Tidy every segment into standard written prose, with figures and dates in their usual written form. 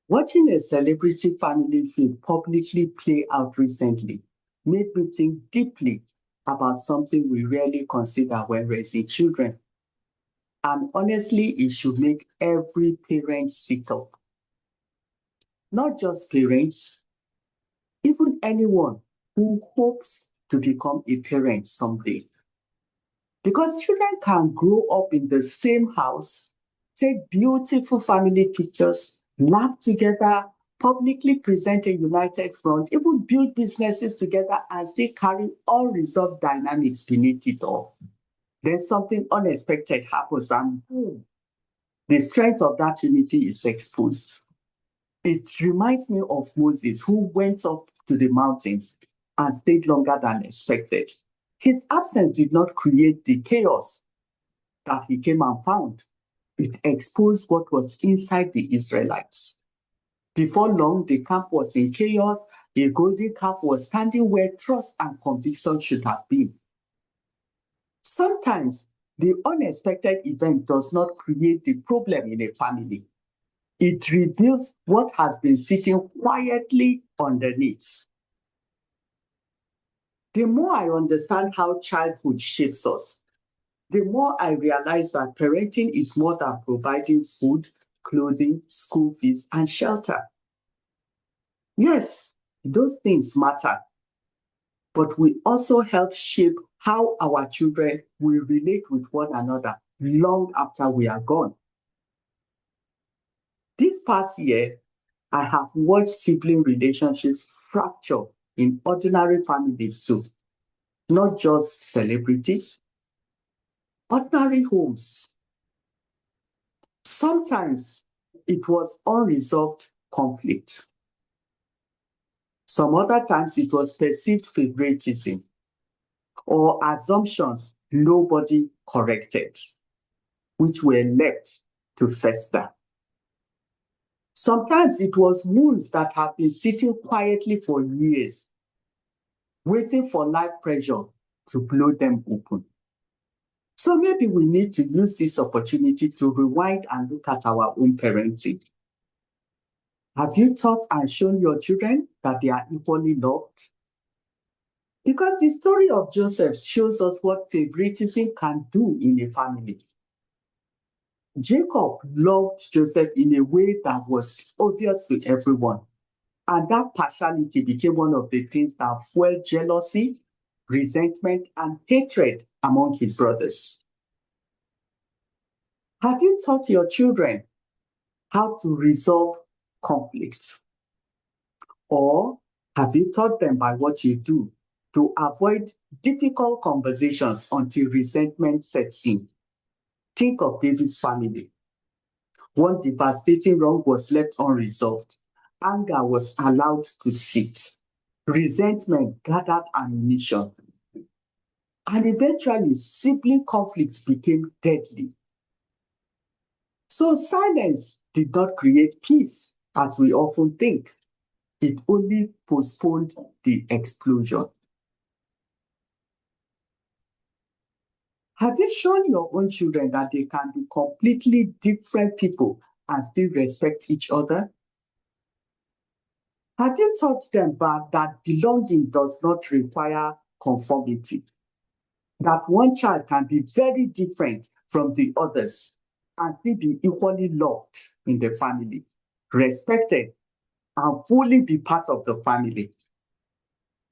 Watching a celebrity family feud publicly play out recently made me think deeply about something we rarely consider when raising children. And honestly, it should make every parent sit up. Not just parents, even anyone who hopes to become a parent someday. Because children can grow up in the same house, take beautiful family pictures, laugh together, publicly present a united front, even build businesses together and still carry unresolved dynamics beneath it all. Then something unexpected happens and boom, the strength of that unity is exposed. It reminds me of Moses, who went up to the mountains and stayed longer than expected. His absence did not create the chaos that he came and found. It exposed what was inside the Israelites. Before long, the camp was in chaos. A golden calf was standing where trust and conviction should have been. Sometimes, the unexpected event does not create the problem in a family. It reveals what has been sitting quietly underneath. The more I understand how childhood shapes us, the more I realize that parenting is more than providing food, clothing, school fees, and shelter. Yes, those things matter, but we also help shape how our children will relate with one another long after we are gone. This past year, I have watched sibling relationships fracture in ordinary families too, not just celebrities, ordinary homes. Sometimes it was unresolved conflict. Some other times it was perceived favoritism or assumptions nobody corrected, which were left to fester. Sometimes it was wounds that have been sitting quietly for years, waiting for life pressure to blow them open. So maybe we need to use this opportunity to rewind and look at our own parenting. Have you taught and shown your children that they are equally loved? Because the story of Joseph shows us what favoritism can do in a family. Jacob loved Joseph in a way that was obvious to everyone. And that partiality became one of the things that fueled jealousy, resentment, and hatred among his brothers. Have you taught your children how to resolve conflict? Or have you taught them by what you do to avoid difficult conversations until resentment sets in? Think of David's family. One devastating wrong was left unresolved. Anger was allowed to sit. Resentment gathered ammunition. And eventually, sibling conflict became deadly. So silence did not create peace, as we often think. It only postponed the explosion. Have you shown your own children that they can be completely different people and still respect each other? Have you taught them that belonging does not require conformity? That one child can be very different from the others and still be equally loved in the family, respected, and fully be part of the family?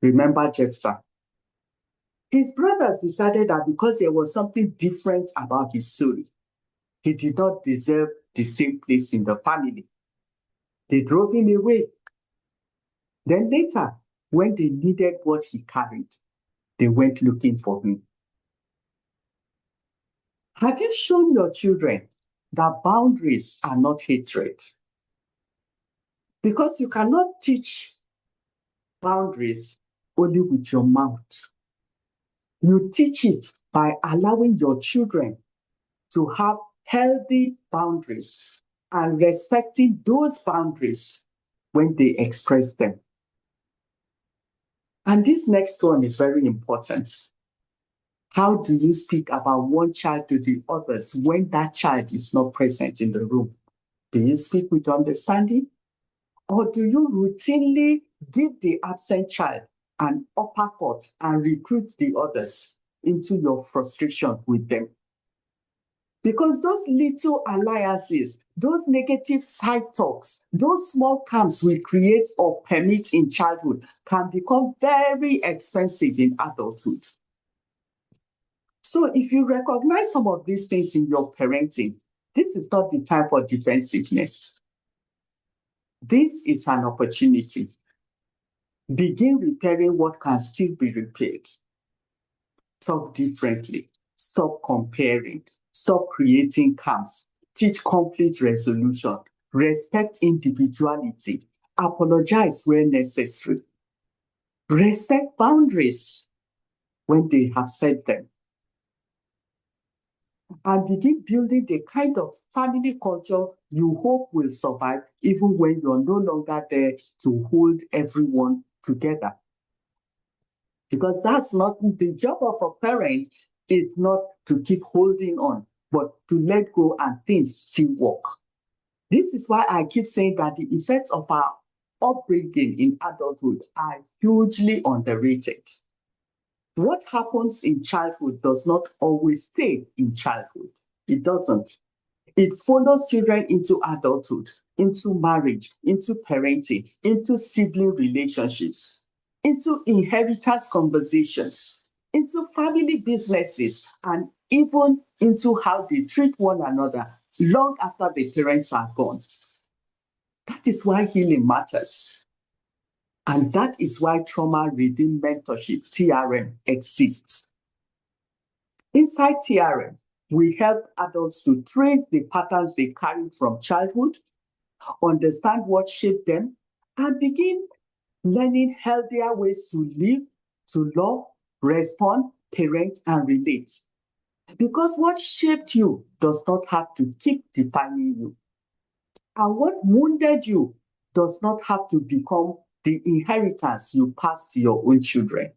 Remember Jephthah. His brothers decided that because there was something different about his story, he did not deserve the same place in the family. They drove him away. Then later, when they needed what he carried, they went looking for him. Have you shown your children that boundaries are not hatred? Because you cannot teach boundaries only with your mouth. You teach it by allowing your children to have healthy boundaries and respecting those boundaries when they express them. And this next one is very important. How do you speak about one child to the others when that child is not present in the room? Do you speak with understanding Or do you routinely give the absent child an uppercut and recruit the others into your frustration with them? Because those little alliances, those negative side talks, those small camps we create or permit in childhood can become very expensive in adulthood. So if you recognize some of these things in your parenting, this is not the time for defensiveness. This is an opportunity. Begin repairing what can still be repaired. Talk differently. Stop comparing. Stop creating camps. Teach conflict resolution. Respect individuality. Apologize where necessary. Respect boundaries when they have set them. And begin building the kind of family culture you hope will survive even when you're no longer there to hold everyone together. Because that's not the job of a parent, is not to keep holding on, but to let go and things still work. This is why I keep saying that the effects of our upbringing in adulthood are hugely underrated. What happens in childhood does not always stay in childhood. It doesn't. It follows children into adulthood, into marriage, into parenting, into sibling relationships, into inheritance conversations, into family businesses, and even into how they treat one another long after the parents are gone. That is why healing matters. And that is why Trauma Redeemed Mentorship, TRM, exists. Inside TRM, we help adults to trace the patterns they carried from childhood, understand what shaped them, and begin learning healthier ways to live, to love, respond, parent, and relate. Because what shaped you does not have to keep defining you. And what wounded you does not have to become the inheritance you pass to your own children.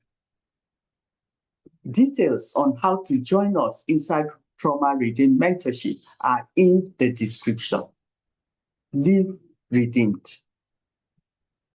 Details on how to join us inside Trauma Redeemed Mentorship are in the description. Live redeemed.